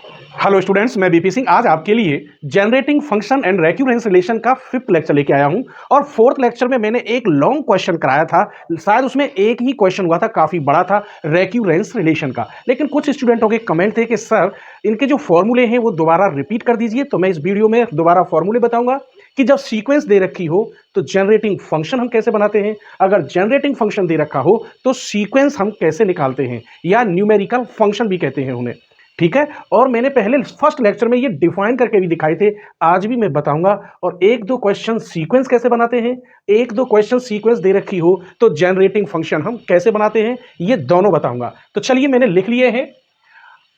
Hello students, मैं BP Singh आज आपके लिए जनरेटिंग फंक्शन एंड रेक्यूरेंस रिलेशन का 5th लेक्चर लेके आया हूं। और 4th लेक्चर में मैंने एक लॉन्ग क्वेश्चन कराया था, शायद उसमें एक ही क्वेश्चन हुआ था, काफी बड़ा था रेक्यूरेंस रिलेशन का। लेकिन कुछ स्टूडेंटों के कमेंट थे कि सर इनके जो फॉर्मूले हैं वो दोबारा रिपीट कर दीजिए। तो मैं इस वीडियो में दोबारा फॉर्मूले बताऊंगा कि जब सीक्वेंस दे रखी हो तो जनरेटिंग फंक्शन हम कैसे बनाते हैं, अगर जनरेटिंग फंक्शन दे रखा हो तो सीक्वेंस हम कैसे निकालते हैं, या न्यूमेरिकल फंक्शन भी कहते हैं उन्हें। ठीक है, और मैंने पहले फर्स्ट लेक्चर में ये डिफाइन करके भी दिखाए थे, आज भी मैं बताऊंगा। और एक दो क्वेश्चन सीक्वेंस कैसे बनाते हैं, एक दो क्वेश्चन सीक्वेंस दे रखी हो तो जनरेटिंग फंक्शन हम कैसे बनाते हैं, ये दोनों बताऊंगा। तो चलिए मैंने लिख लिए हैं।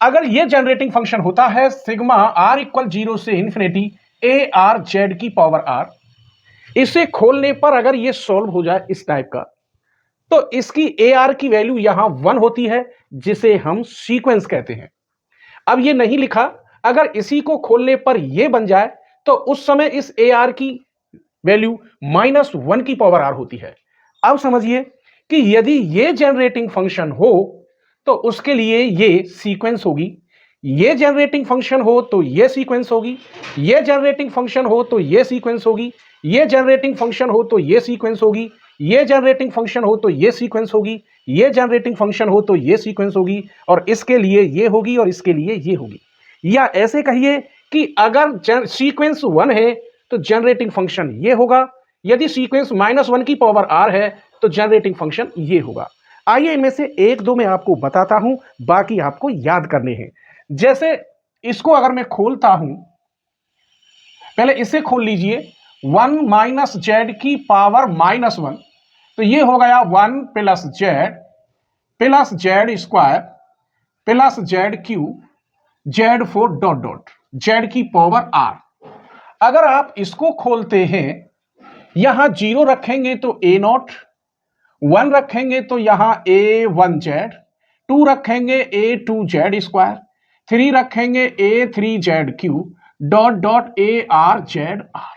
अगर ये जनरेटिंग फंक्शन होता है सिग्मा आर इक्वल 0 से इंफिनिटी ए आर जेड की पावर आर, इसे खोलने पर अगर ये सॉल्व हो जाए इस टाइप का, तो इसकी ए आर की वैल्यू यहां 1 होती है, जिसे हम सीक्वेंस कहते हैं। अब ये नहीं लिखा, अगर इसी को खोलने पर ये बन जाए तो उस समय इस ए आर की वैल्यू -1 की पावर आर होती है। अब समझिए कि यदि ये जनरेटिंग फंक्शन हो तो उसके लिए ये सीक्वेंस होगी, ये जनरेटिंग फंक्शन हो तो ये सीक्वेंस होगी, ये जनरेटिंग फंक्शन हो तो ये सीक्वेंस होगी, ये जनरेटिंग फंक्शन हो तो ये सीक्वेंस होगी, ये जनरेटिंग फंक्शन हो तो ये सीक्वेंस होगी, ये जनरेटिंग फंक्शन हो तो ये सीक्वेंस होगी, और इसके लिए ये होगी और इसके लिए ये होगी। या ऐसे कहिए कि अगर सीक्वेंस 1 है तो जनरेटिंग फंक्शन ये होगा, यदि सीक्वेंस -1 की पावर आर है तो जनरेटिंग फंक्शन ये होगा। आइए इनमें से एक दो मैं आपको बताता हूं, बाकी आपको याद करने हैं। जैसे इसको अगर मैं खोलता हूं, पहले इसे खोल लीजिए, 1 माइनस जेड की पावर -1, तो ये हो गया 1 plus z square plus Z Q Z 4 dot dot Z की पावर आर। अगर आप इसको खोलते हैं, यहां 0 रखेंगे तो A0, 1 रखेंगे तो यहां A1 जेड, 2 रखेंगे A2 जेड स्क्वायर, 3 रखेंगे A3 z q dot dot AR z r.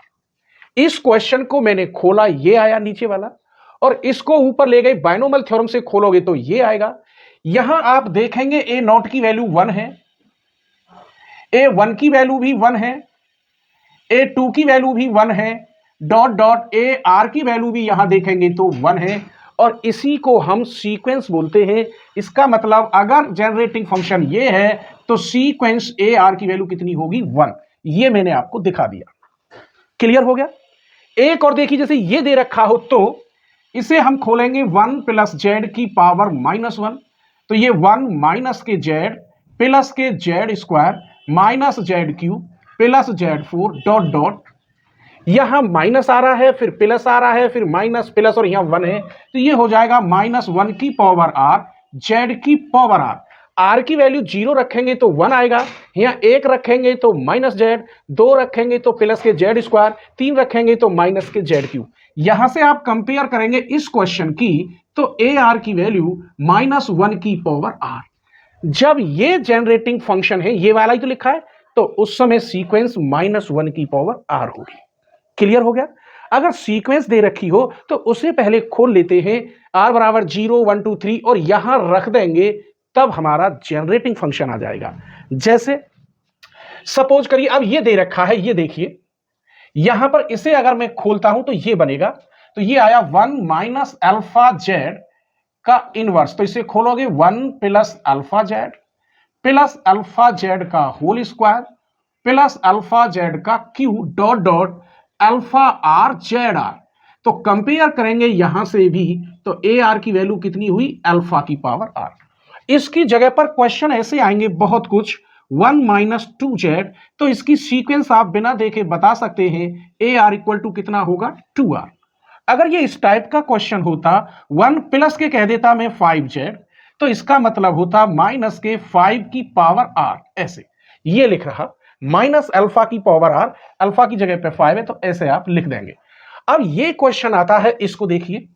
इस क्वेश्चन को मैंने खोला, ये आया नीचे वाला, और इसको ऊपर ले गए बाइनोमियल थ्योरम से खोलोगे तो ये आएगा। यहां आप देखेंगे A0 की वैल्यू 1 है, A1 की वैल्यू भी 1 है, A2 की वैल्यू भी 1 है, डॉट डॉट AR की वैल्यू भी यहां देखेंगे तो 1 है, और इसी को हम सीक्वेंस बोलते हैं। इसका मतलब अगर जनरेटिंग फंक्शन ये है तो सीक्वेंस AR की वैल्यू कितनी होगी, 1। ये मैंने आपको दिखा दिया। क्लियर हो गया। एक और देखिए, जैसे ये दे रखा हो तो इसे हम खोलेंगे 1 प्लस जेड की पावर -1, तो ये 1 माइनस के जेड प्लस के Z square minus Z cube plus Z 4 dot dot, यहां माइनस आ रहा है, फिर प्लस आ रहा है, फिर माइनस प्लस, और यहां 1 है, तो ये हो जाएगा -1 की पावर आर जेड की पावर आर। आर की वैल्यू 0 रखेंगे तो 1 आएगा, यहां 1 रखेंगे तो माइनस जेड, 2 रखेंगे तो प्लस के जेड स्क्वायर, 3 रखेंगे तो माइनस के जेड क्यूब। यहां से आप कंपेयर करेंगे इस क्वेश्चन की, तो ए आर की वैल्यू -1 की पावर आर। जब ये जनरेटिंग फंक्शन है, ये वाला ही तो लिखा है, तो उस समय सीक्वेंस -1 की पावर आर होगी। क्लियर हो गया। अगर सीक्वेंस दे रखी हो तो उसे पहले खोल लेते हैं, r बराबर 0 1 2 3, और यहां रख देंगे, तब हमारा जनरेटिंग फंक्शन आ जाएगा। जैसे सपोज करिए अब ये दे रखा है, ये देखिए, यहां पर इसे अगर मैं खोलता हूं तो ये बनेगा, तो ये आया 1 माइनस अल्फा जेड का इनवर्स, तो इसे खोलोगे 1 plus alpha Z plus alpha Z का whole square plus alpha Z का Q dot dot alpha R Z are. तो कंपेयर करेंगे यहां से भी, तो ए आर की वैल्यू कितनी हुई, अल्फा की पावर आर। इसकी जगह पर क्वेश्चन ऐसे आएंगे बहुत कुछ, 1 माइनस 2 जेड, तो इसकी सीक्वेंस आप बिना देखे बता सकते हैं, ए आर इक्वल टू कितना होगा, 2 आर। अगर ये इस टाइप का क्वेश्चन होता, 1 प्लस के कह देता मैं 5 जेड, तो इसका मतलब होता माइनस के 5 की पावर आर, ऐसे ये लिख रहा, माइनस अल्फा की पावर आर, अल्फा की जगह पे 5 है तो ऐसे आप लिख देंगे। अब ये क्वेश्चन आता है, इसको देखिए,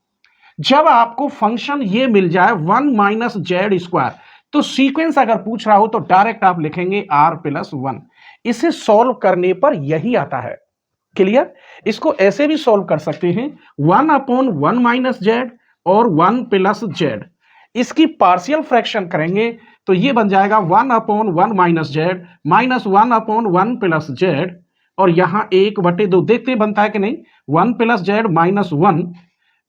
जब आपको फंक्शन ये मिल जाए 1 माइनस जेड स्क्वायर, तो सीक्वेंस अगर पूछ रहा हो तो डायरेक्ट आप लिखेंगे r प्लस 1। इसे सॉल्व करने पर यही आता है। क्लियर। इसको ऐसे भी सॉल्व कर सकते हैं, 1 अपॉन 1 माइनस जेड और 1 प्लस जेड, इसकी पार्शियल फ्रैक्शन करेंगे तो ये बन जाएगा 1/1 minus Z minus 1/1 plus Z, और यहां 1/2 देखते बनता है कि नहीं, 1 प्लस जेड माइनस 1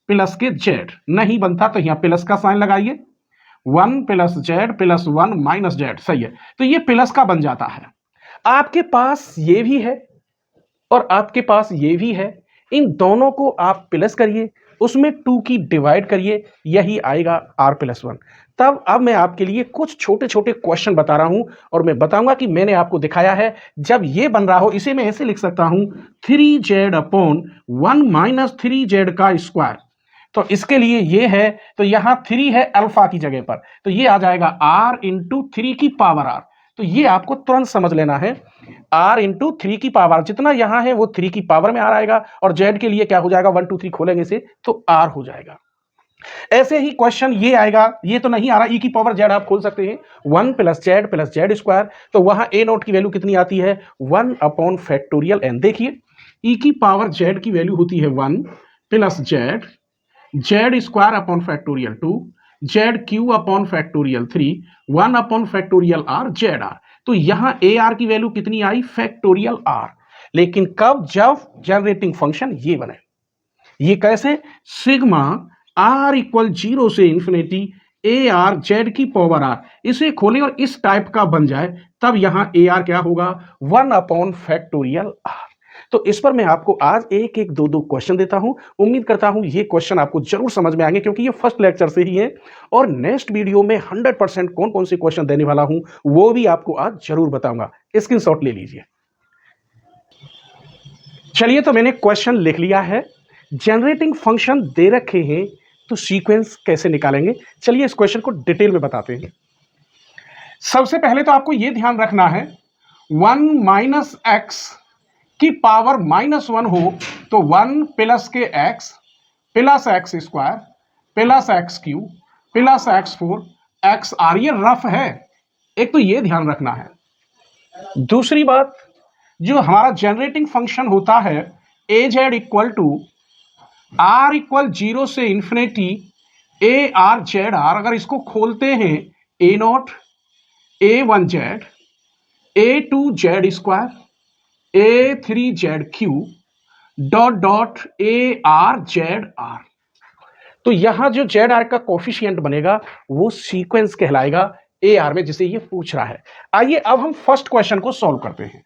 प्लस के जेड नहीं बनता, तो यहां प्लस का साइन लगाइए, 1 plus Z plus 1 minus Z, सही है, तो ये प्लस का बन जाता है। आपके पास ये भी है और आपके पास ये भी है, इन दोनों को आप प्लस करिए, उसमें 2 की डिवाइड करिए, यही आएगा r+1। तब अब मैं आपके लिए कुछ छोटे छोटे क्वेश्चन बता रहा हूं और मैं बताऊंगा कि मैंने आपको दिखाया है जब ये बन रहा हो, इसे मैं ऐसे लिख सकता हूं 3z/1 माइनस 3z का स्क्वायर। तो इसके लिए ये है, तो यहां 3 है अल्फा की जगह पर, तो ये आ जाएगा r इंटू 3 की पावर r। तो ये आपको तुरंत समझ लेना है, r इंटू 3 की पावर, जितना यहां है वो 3 की पावर में r आएगा, और z के लिए क्या हो जाएगा, 1 2 3 खोलेंगे से तो r हो जाएगा। ऐसे ही क्वेश्चन ये आएगा, ये तो नहीं आ रहा, e की पावर z आप खोल सकते हैं, 1 प्लस जेड स्क्वायर, तो वहां a नोट की वैल्यू कितनी आती है, 1/n। देखिए e की पावर z की वैल्यू होती है 1 plus z square upon factorial 2, ZQ/3, 1/r z are. तो यहां AR की वैल्यू कितनी आई, फैक्टोरियल r। लेकिन कब, जब जनरेटिंग फंक्शन ये बने। ये कैसे, सिग्मा r इक्वल 0 से इंफिनिटी AR जेड की पावर r, इसे खोलें और इस टाइप का बन जाए, तब यहां AR क्या होगा, 1/फैक्टोरियल r। तो इस पर मैं आपको आज एक एक दो क्वेश्चन देता हूं। उम्मीद करता हूं ये क्वेश्चन आपको जरूर समझ में आएंगे, क्योंकि ये फर्स्ट लेक्चर से ही है, और नेक्स्ट वीडियो में 100% कौन कौन से क्वेश्चन देने वाला हूं वो भी आपको आज जरूर बताऊंगा। स्क्रीनशॉट ले लीजिए। चलिए, तो मैंने क्वेश्चन लिख लिया है, जनरेटिंग फंक्शन दे रखे हैं तो सीक्वेंस कैसे निकालेंगे, चलिए इस क्वेश्चन को डिटेल में बताते हैं। सबसे पहले तो आपको यह ध्यान रखना है, 1 माइनस एक्स की पावर -1 हो तो 1 प्लस के x plus x square plus x³ plus x4 XR, ये रफ है, एक तो ये ध्यान रखना है। दूसरी बात, जो हमारा जनरेटिंग फंक्शन होता है AZ equal to R equal 0 से इंफिनिटी AR ZR, अगर इसको खोलते हैं A0 A1Z A2Z square A3ZQ dot ARZR, तो यहां जो ZR का कोफिशिएंट बनेगा वो सीक्वेंस कहलाएगा AR में, जिसे ये पूछ रहा है। आइए अब हम फर्स्ट क्वेश्चन को सॉल्व करते हैं।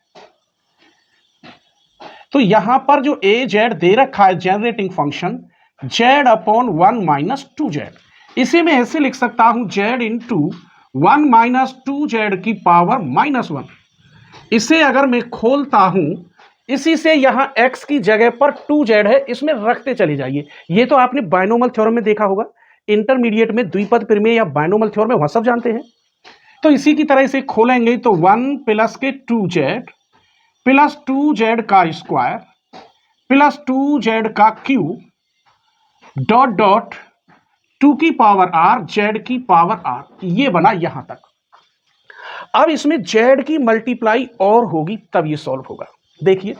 तो यहां पर जो AZ दे रखा है generating function, Z/1 minus 2Z, इसे मैं ऐसे लिख सकता हूं Z इंटू 1 माइनस 2Z की पावर -1। इसे अगर मैं खोलता हूं, इसी से यहां x की जगह पर 2z है, इसमें रखते चले जाइए। ये तो आपने बायनोमल थ्योरम में देखा होगा, इंटरमीडिएट में द्विपद प्रमेय या बायनोमल थ्योरम में, वहां सब जानते हैं। तो इसी की तरह इसे खोलेंगे तो 1 प्लस के 2z प्लस 2z का स्क्वायर प्लस 2z का क्यूब डॉट 2 की पावर r z की पावर r, ये बना यहां तक। अब इसमें z की मल्टीप्लाई और होगी तब ये सॉल्व होगा। देखिए,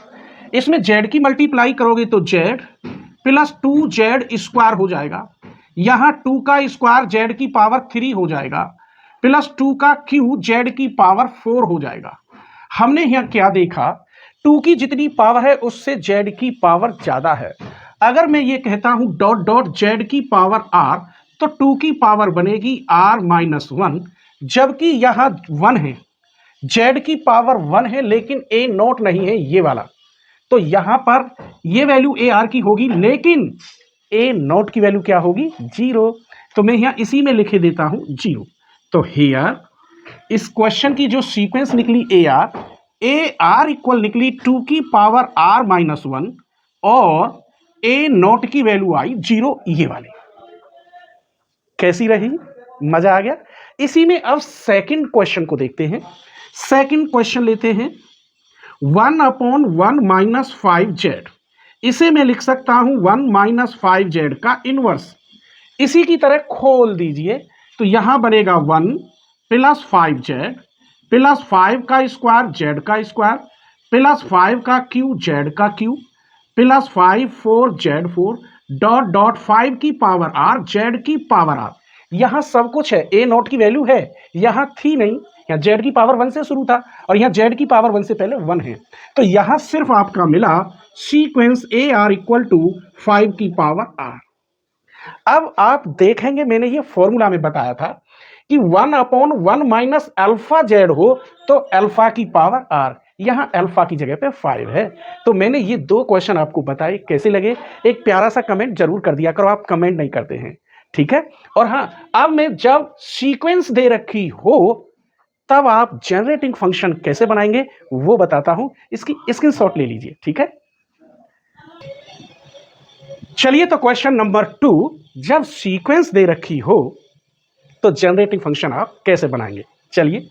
इसमें z की मल्टीप्लाई करोगे तो z प्लस 2z स्क्वायर हो जाएगा, यहां 2 का स्क्वायर z की पावर 3 हो जाएगा, प्लस 2 का क्यूब z की पावर 4 हो जाएगा। हमने यहां क्या देखा, 2 की जितनी पावर है उससे z की पावर ज्यादा है। अगर मैं ये कहता हूं डॉट z की पावर r, तो 2 की पावर बनेगी r-1, जबकि यहां 1 है, z की पावर 1 है लेकिन A0 नहीं है ये वाला, तो यहां पर ये वैल्यू AR की होगी, लेकिन A0 की वैल्यू क्या होगी, 0। तो मैं यहां इसी में लिखे देता हूं 0। तो हियर इस क्वेश्चन की जो सीक्वेंस निकली AR इक्वल निकली 2 की पावर r-1 और A0 की वैल्यू आई 0, ये वाली। कैसी रही, मजा आ गया। इसी में अब सेकंड क्वेश्चन को देखते हैं। सेकंड क्वेश्चन लेते हैं, 1/1 माइनस 5z, इसे मैं लिख सकता हूं 1 माइनस 5z का इनवर्स। इसी की तरह खोल दीजिए तो यहां बनेगा 1 प्लस 5z प्लस 5 का स्क्वायर z का स्क्वायर प्लस 5 का क्यूब z का क्यूब प्लस 5 4z4 डॉट 5 की पावर r z की पावर r, यहां सब कुछ है, ए नॉट की वैल्यू है, यहां थी नहीं, यहाँ जेड की पावर 1 से शुरू था और यहाँ जेड की पावर 1 से पहले 1 है, तो यहां सिर्फ आपका मिला sequence a r equal to 5 की पावर आर। अब आप देखेंगे मैंने ये फॉर्मूला में बताया था कि 1/1 माइनस अल्फा जेड हो तो अल्फा की पावर आर, यहां अल्फा की जगह पे 5 है। तो मैंने ये दो क्वेश्चन आपको बताए, कैसे लगे? एक प्यारा सा कमेंट जरूर कर दिया करो, आप कमेंट नहीं करते हैं, ठीक है। और हाँ, अब मैं जब सीक्वेंस दे रखी हो तब आप जनरेटिंग फंक्शन कैसे बनाएंगे वो बताता हूं, इसकी स्क्रीनशॉट ले लीजिए, ठीक है। चलिए तो क्वेश्चन नंबर 2, जब सीक्वेंस दे रखी हो तो जनरेटिंग फंक्शन आप कैसे बनाएंगे। चलिए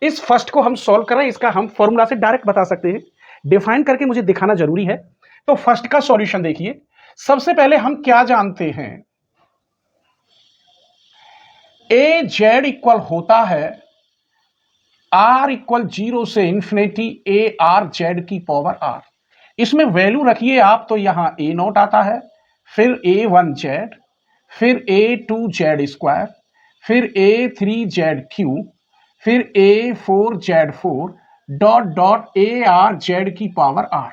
इस फर्स्ट को हम सॉल्व करें, इसका हम फॉर्मूला से डायरेक्ट बता सकते हैं, डिफाइन करके मुझे दिखाना जरूरी है। तो फर्स्ट का सॉल्यूशन देखिए, सबसे पहले हम क्या जानते हैं, ए जेड इक्वल होता है आर इक्वल 0 से इंफिनिटी ए आर जेड की पावर आर। इसमें वैल्यू रखिए आप, तो यहां ए नॉट आता है, फिर A1 जेड, फिर A2 जेड स्क्वायर, फिर A3 जेड क्यू, फिर A4 Z 4 dot dot A R Z की पावर आर।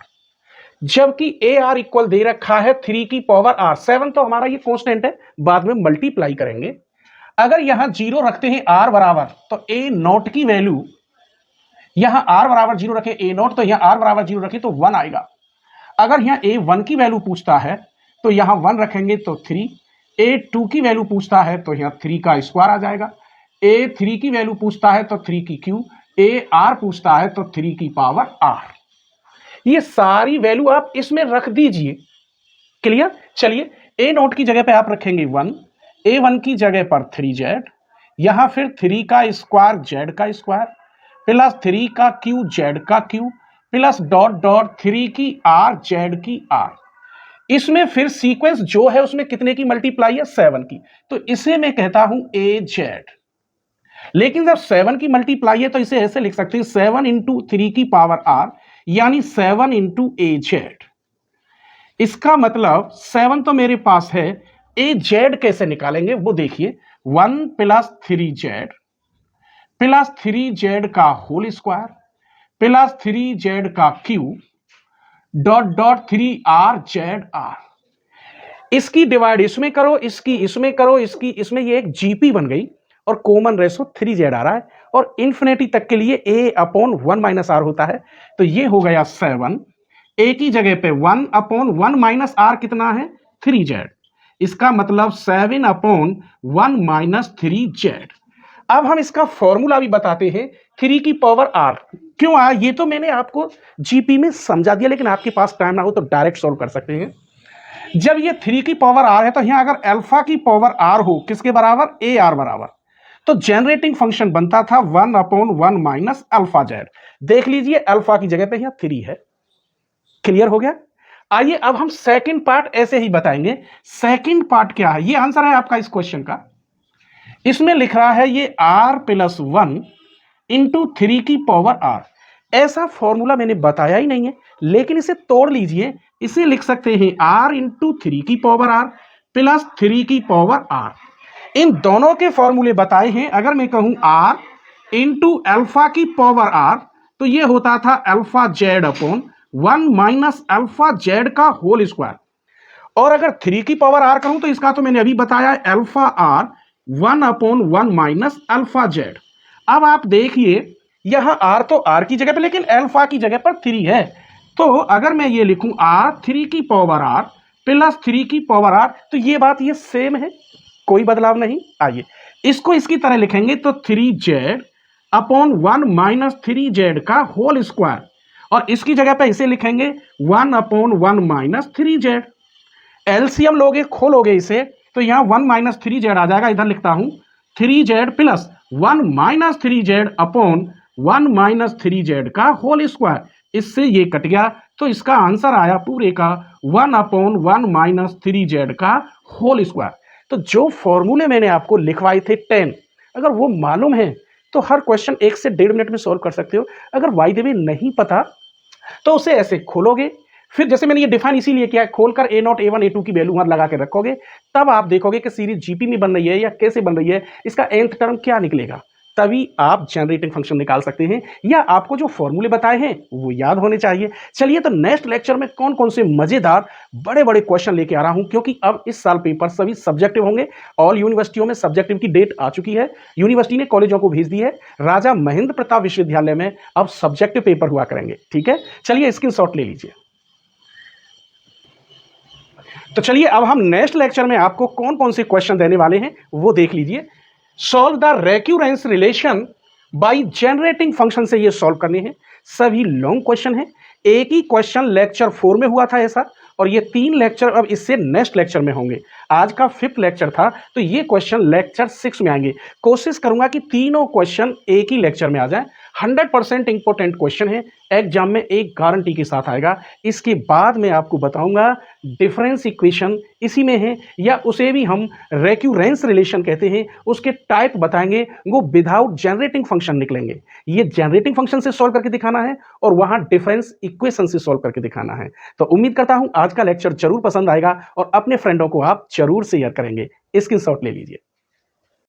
जबकि ए आर इक्वल दे रखा है 3 की पावर आर, 7 तो हमारा ये कॉन्स्टेंट है, बाद में मल्टीप्लाई करेंगे। अगर यहां 0 रखते हैं आर बराबर, तो ए नॉट की वैल्यू यहां आर बराबर 0 रखे ए नॉट, तो यहां आर बराबर 0 रखे तो 1 आएगा। अगर यहां A1 की वैल्यू पूछता है तो यहां 1 रखेंगे तो 3, A2 की वैल्यू पूछता है तो यहां 3 का स्क्वायर आ जाएगा, A3 की वैल्यू पूछता है तो 3 की क्यू, AR पूछता है तो 3 की पावर आर। ये सारी वैल्यू आप इसमें रख दीजिए, क्लियर। चलिए ए नॉट की जगह पे आप रखेंगे 1, A1 की जगह पर 3z, यहां फिर 3 का स्क्वायर जेड का स्क्वायर प्लस 3 का क्यू जेड का क्यू प्लस डॉट डॉट 3 की आर जेड की आर। इसमें फिर सीक्वेंस जो है उसमें कितने की मल्टीप्लाई है, 7 की, तो इसे मैं कहता हूं ए जेड। लेकिन जब 7 की मल्टीप्लाई है तो इसे ऐसे लिख सकते हैं 7 इंटू 3 की पावर आर, यानी 7 इंटू ए जेड। इसका मतलब 7 तो मेरे पास है, ए जेड कैसे निकालेंगे वो देखिए, 1 प्लस 3z प्लस 3z का होल स्क्वायर प्लस 3z का Q dot dot 3r z r. इसकी डिवाइड इसमें करो, इसकी इसमें करो, इसकी इसमें, ये एक जीपी बन गई और कॉमन रेशो 3z आ रहा है, और इन्फिनिटी तक के लिए a/1 माइनस आर होता है, तो ये हो गया 7, a की जगह पे 1/1 माइनस आर कितना है, 3z। इसका मतलब 7/1 माइनस 3z। अब हम इसका फॉर्मूला भी बताते हैं, 3 की पावर आर क्यों आया, ये तो मैंने आपको जीपी में समझा दिया, लेकिन आपके पास टाइम ना हो तो डायरेक्ट सॉल्व कर सकते हैं। जब ये 3 की पावर आर है तो यहां अगर अल्फा की पावर आर हो, किसके बराबर, ए आर बराबर, तो जनरेटिंग फंक्शन बनता था 1/1 माइनस अल्फा जेड। देख लीजिए अल्फा की जगह पे यहां 3 है, क्लियर हो गया। आइए अब हम सेकंड पार्ट ऐसे ही बताएंगे। सेकंड पार्ट क्या है, ये आंसर है आपका इस क्वेश्चन का। इसमें लिख रहा है ये r प्लस 1 इंटू 3 की पावर आर। ऐसा फॉर्मूला मैंने बताया ही नहीं है, लेकिन इसे तोड़ लीजिए, इसे लिख सकते हैं r इंटू 3 की पावर आर प्लस 3 की पावर आर। इन दोनों के फॉर्मूले बताए हैं। अगर मैं कहूं r इंटू अल्फा की पावर r, तो ये होता था alpha Z upon 1 minus alpha Z का होल स्क्वायर। और अगर 3 की पावर r कहूं तो इसका तो मैंने अभी बताया alpha r 1/1 minus alpha Z. अब आप देखिए यहां r तो r की जगह पे, लेकिन अल्फा की जगह पर 3 है, तो अगर मैं ये लिखूं r 3 की पावर r प्लस 3 की पावर r, तो ये बात ये सेम है, कोई बदलाव नहीं। आइए इसको इसकी तरह लिखेंगे तो 3z अपॉन 1 माइनस 3z का होल स्क्वायर, और इसकी जगह पे इसे लिखेंगे 1/1 माइनस 3z। एलसीएम लोगे, खोलोगे इसे, तो यहां 1 माइनस 3z आ जाएगा। इधर लिखता हूं 3z plus 1 minus 3z upon 1 minus 3z का होल स्क्वायर। इससे ये कट गया, तो इसका आंसर आया पूरे का 1/1 माइनस 3z का होल स्क्वायर। तो जो फॉर्मूले मैंने आपको लिखवाए थे 10, अगर वो मालूम है तो हर क्वेश्चन 1 से 1.5 मिनट में सॉल्व कर सकते हो। अगर वाई द वे नहीं पता तो उसे ऐसे खोलोगे, फिर जैसे मैंने ये डिफाइन इसीलिए किया है, खोलकर A0 A1 A2 की वैल्यू वहां लगा के रखोगे, तब आप देखोगे कि सीरीज जीपी में बन रही है या कैसे बन रही है, इसका nth टर्म क्या निकलेगा, तभी आप जनरेटिंग फंक्शन निकाल सकते हैं, या आपको जो फॉर्मूले बताए हैं वो याद होने चाहिए। चलिए, तो नेक्स्ट लेक्चर में कौन कौन से मजेदार बड़े बड़े क्वेश्चन लेके आ रहा हूं, क्योंकि अब इस साल पेपर सभी सब्जेक्टिव होंगे। ऑल यूनिवर्सिटियों में सब्जेक्टिव की डेट आ चुकी है, यूनिवर्सिटी ने कॉलेजों को भेज दी है। राजा महेंद्र प्रताप विश्वविद्यालय में अब सब्जेक्टिव पेपर हुआ करेंगे। ठीक है, चलिए स्क्रीनशॉट ले लीजिए। तो चलिए, अब हम नेक्स्ट लेक्चर में आपको कौन कौन से क्वेश्चन देने वाले हैं वो देख लीजिए। Solve the recurrence relation by generating function से ये सॉल्व करने हैं। सभी लॉन्ग क्वेश्चन हैं। एक ही क्वेश्चन लेक्चर 4 में हुआ था ऐसा, और ये 3 लेक्चर अब इससे नेक्स्ट लेक्चर में होंगे। आज का 5th लेक्चर था, तो ये क्वेश्चन लेक्चर 6 में आएंगे। कोशिश करूंगा कि तीनों क्वेश्चन एक ही लेक्चर में आ जाएं। 100% इंपॉर्टेंट क्वेश्चन है, एग्जाम में एक गारंटी के साथ आएगा। इसके बाद मैं आपको बताऊंगा डिफरेंस इक्वेशन इसी में है, या उसे भी हम रेक्यूरेंस रिलेशन कहते हैं, उसके टाइप बताएंगे, वो विदाउट जनरेटिंग फंक्शन निकलेंगे। ये जनरेटिंग फंक्शन से सॉल्व करके दिखाना है और वहां डिफरेंस इक्वेशन से सॉल्व करके दिखाना है। तो उम्मीद करता हूं आज का लेक्चर जरूर पसंद आएगा और अपने फ्रेंडों को आप जरूर शेयर करेंगे। स्क्रीनशॉट ले लीजिए।